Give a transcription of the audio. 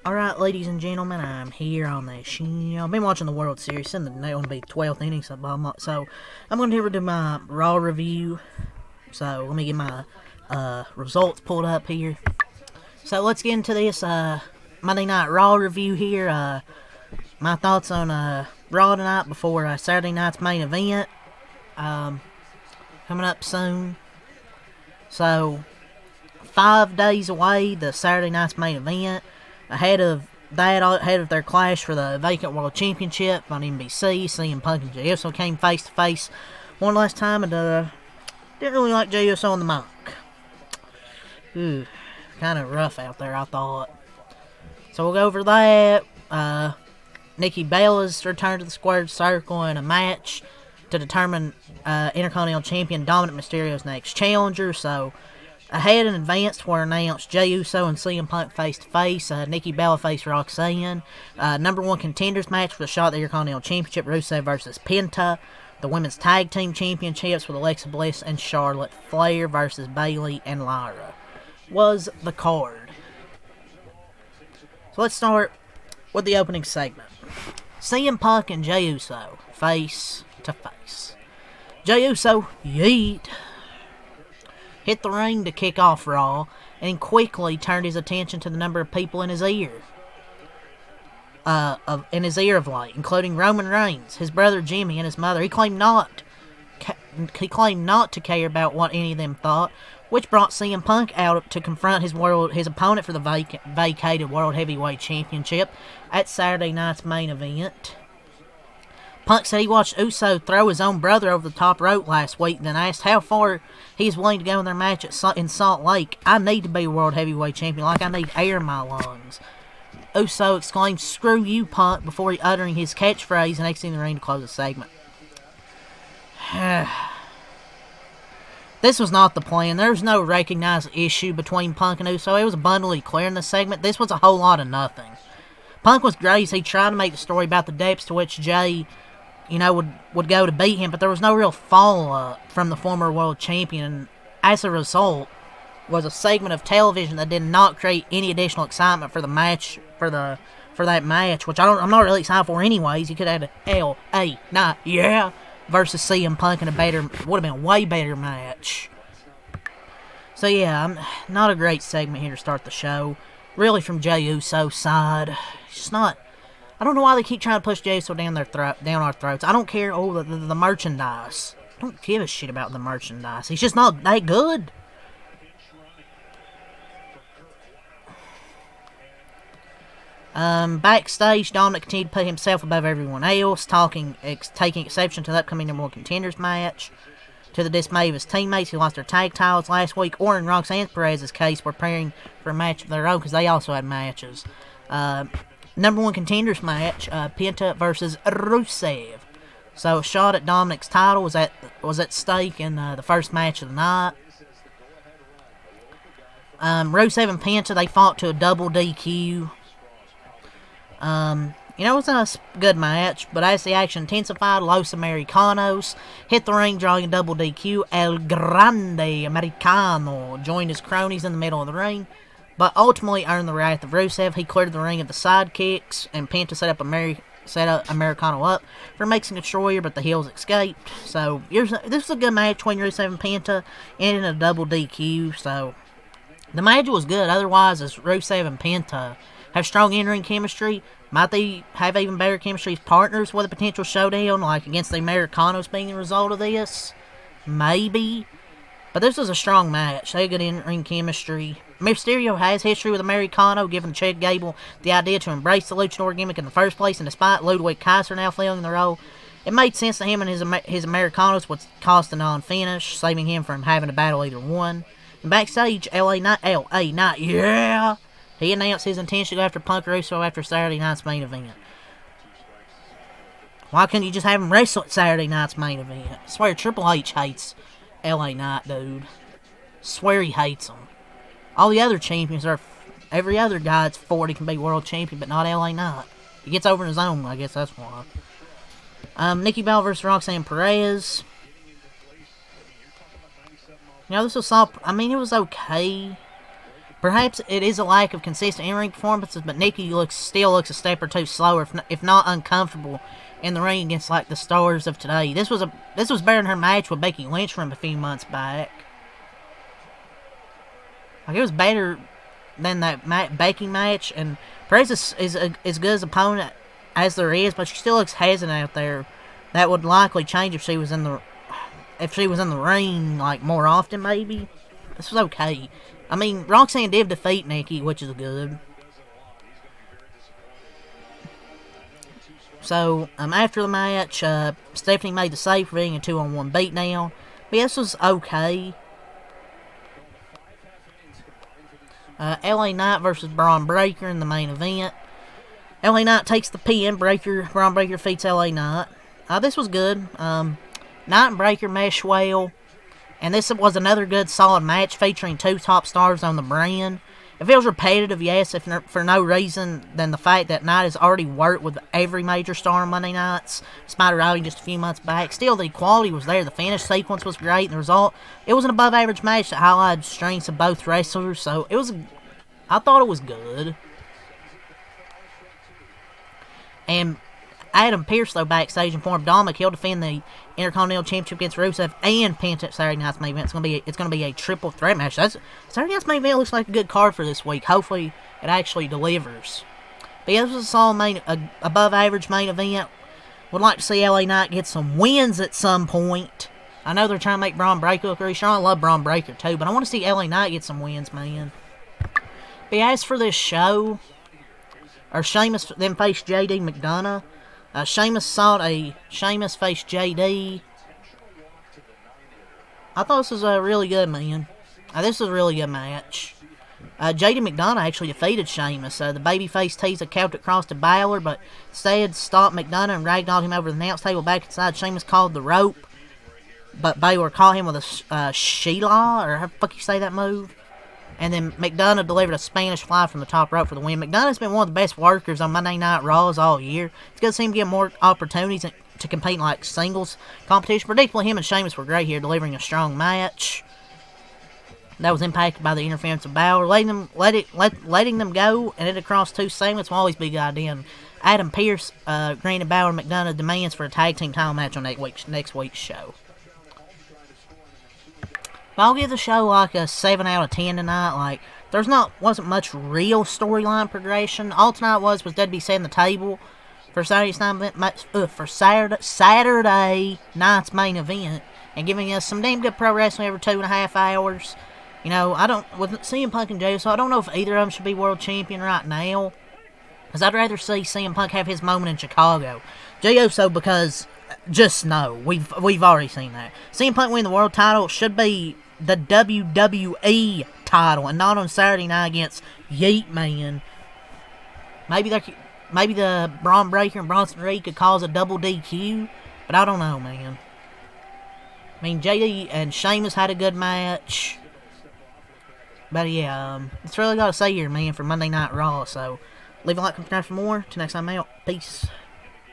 Alright, ladies and gentlemen, I'm here on the show. I've been watching the World Series, and the going to be 12th inning, so I'm going to do my Raw review. So, let me get my results pulled up here. So, let's get into this Monday Night Raw review here. My thoughts on Raw tonight before Saturday night's main event. Coming up soon. So, 5 days away, the Saturday night's main event. Ahead of their clash for the vacant world championship on NBC, CM Punk and Jey Uso came face to face one last time, and didn't really like Jey Uso on the mic. Kind of rough out there, I thought. So we'll go over that. Nikki Bella's returned to the squared circle in a match to determine Intercontinental Champion Dominic Mysterio's next challenger. So, ahead in advance were announced Jey Uso and CM Punk face to face. Nikki Bella faced Roxanne. Number 1 contenders match for the shot at the Intercontinental Championship, Rusev versus Penta. The women's tag team championships with Alexa Bliss and Charlotte Flair versus Bayley and Lyra was the card. So let's start with the opening segment. CM Punk and Jey Uso face to face. Jey Uso, yeet, hit the ring to kick off Raw, and quickly turned his attention to the number of people in his ear. Of late, including Roman Reigns, his brother Jimmy, and his mother. He claimed not to care about what any of them thought, which brought CM Punk out to confront his opponent for the vacated World Heavyweight Championship at Saturday night's main event. Punk said he watched Uso throw his own brother over the top rope last week, and then asked how far he's willing to go in their match in Salt Lake. I need to be World Heavyweight Champion like I need air in my lungs. Uso exclaimed, "Screw you, Punk," before uttering his catchphrase and exiting the ring to close the segment. This was not the plan. There was no recognized issue between Punk and Uso. It was abundantly clear in the segment. This was a whole lot of nothing. Punk was great. He tried to make the story about the depths to which Jey would go to beat him, but there was no real follow-up from the former world champion, and as a result, was a segment of television that did not create any additional excitement for the match, for that match, which I'm not really excited for anyways. You could have had a L.A. Knight, versus CM Punk in would have been a way better match. So yeah, not a great segment here to start the show. Really, from Jey Uso's side, it's just not. I don't know why they keep trying to push Jey Uso down our throats. I don't care. The merchandise. I don't give a shit about the merchandise. He's just not that good. Backstage, Dominic continued to put himself above everyone else, taking exception to the upcoming number 1 contenders match. To the dismay of his teammates who lost their tag titles last week, or in Roxanne Perez's case, were preparing for a match of their own because they also had matches. Number 1 contenders match, Penta versus Rusev. So a shot at Dominic's title was at stake in the first match of the night. Rusev and Penta, they fought to a double DQ. It was a good match, but as the action intensified, Los Americanos hit the ring, drawing a double DQ. El Grande Americano joined his cronies in the middle of the ring, but ultimately earned the wrath of Rusev. He cleared the ring of the sidekicks, and Penta set Americano up for Mexican Destroyer, but the heels escaped. So this was a good match between Rusev and Penta, ending in a double DQ. So the match was good. Otherwise, as Rusev and Penta have strong in-ring chemistry, might they have even better chemistry as partners with a potential showdown, like against the Americanos being the result of this? Maybe. But this was a strong match. They had good in-ring chemistry. Mysterio has history with Americano, giving Chad Gable the idea to embrace the luchador gimmick in the first place, and despite Ludwig Kaiser now filling the role, it made sense to him and his Americanos would cost a non-finish, saving him from having to battle either one. And backstage, L.A. Knight, he announced his intention to go after Punk Russo after Saturday night's main event. Why couldn't you just have him wrestle at Saturday night's main event? I swear Triple H hates L.A. Knight, dude. Swear he hates him. All the other champions every other guy that's 40 can be world champion, but not L.A. Knight. He gets over in his own, I guess that's why. Nikki Bella versus Roxanne Perez. This was it was okay. Perhaps it is a lack of consistent in-ring performances, but Nikki still looks a step or two slower, if not uncomfortable, in the ring against like the stars of today. This was better than her match with Becky Lynch from a few months back. Like, it was better than that Becky match, and Perez is as good as opponent as there is, but she still looks hesitant out there. That would likely change if she was in the ring like more often, maybe. This was okay. I mean, Roxanne did defeat Nikki, which is good. So, after the match, Stephanie made the save for being a 2-on-1 beatdown. But yeah, this was okay. LA Knight versus Braun Breaker in the main event. LA Knight takes the pin. Braun Breaker defeats LA Knight. This was good. Knight and Breaker mesh well. And this was another good, solid match featuring two top stars on the brand. It feels repetitive, yes, if for no reason than the fact that Knight has already worked with every major star on Monday nights, despite arriving just a few months back. Still, the quality was there. The finish sequence was great, and the result, it was an above-average match that highlighted strengths of both wrestlers. So I thought it was good. And Adam Pearce, though, backstage informed Dominic he'll defend the Intercontinental Championship against Rusev and Penta at Saturday night's main event. It's gonna be a triple threat match. Saturday night's main event looks like a good card for this week. Hopefully, it actually delivers. But yeah, this was a solid above average main event. Would like to see LA Knight get some wins at some point. I know they're trying to make Braun Breaker look really strong. I love Braun Breaker too, but I want to see LA Knight get some wins, man. But yeah, as for this show, Sheamus then faced JD McDonough. Sheamus faced JD. I thought this was really good, man. This was a really good match. JD McDonough actually defeated Sheamus. The babyface teased a Celtic Cross to Balor, but instead stopped McDonough and ragdolled him over the announce table back inside. Sheamus called the rope, but Balor caught him with a Sheila, or how the fuck you say that move? And then McDonough delivered a Spanish fly from the top rope for the win. McDonough's been one of the best workers on Monday Night Raws all year. It's good to see him get more opportunities to compete in like singles competition. Predictably, him and Sheamus were great here, delivering a strong match. That was impacted by the interference of Balor. Letting them go and it across two segments will always be a good idea. And Adam Pearce granted Balor McDonough demands for a tag team title match on next week's show. But I'll give the show like a 7 out of 10 tonight. Like, wasn't much real storyline progression. All tonight was Dead setting the table for Saturday night's main event and giving us some damn good pro wrestling every 2.5 hours. You know, with CM Punk and Jey Uso, I don't know if either of them should be world champion right now, because I'd rather see CM Punk have his moment in Chicago. Jey Uso, because just no, we've already seen that. CM Punk winning the world title should be the WWE title and not on Saturday night against Yeet Man. Maybe the Braun Breaker and Bronson Reed could cause a double DQ, but I don't know, man. I mean, JD and Sheamus had a good match. But yeah, that's really all I gotta say here, man, for Monday Night Raw. So, leave a like, subscribe for more. Till next time, I'm out. Peace.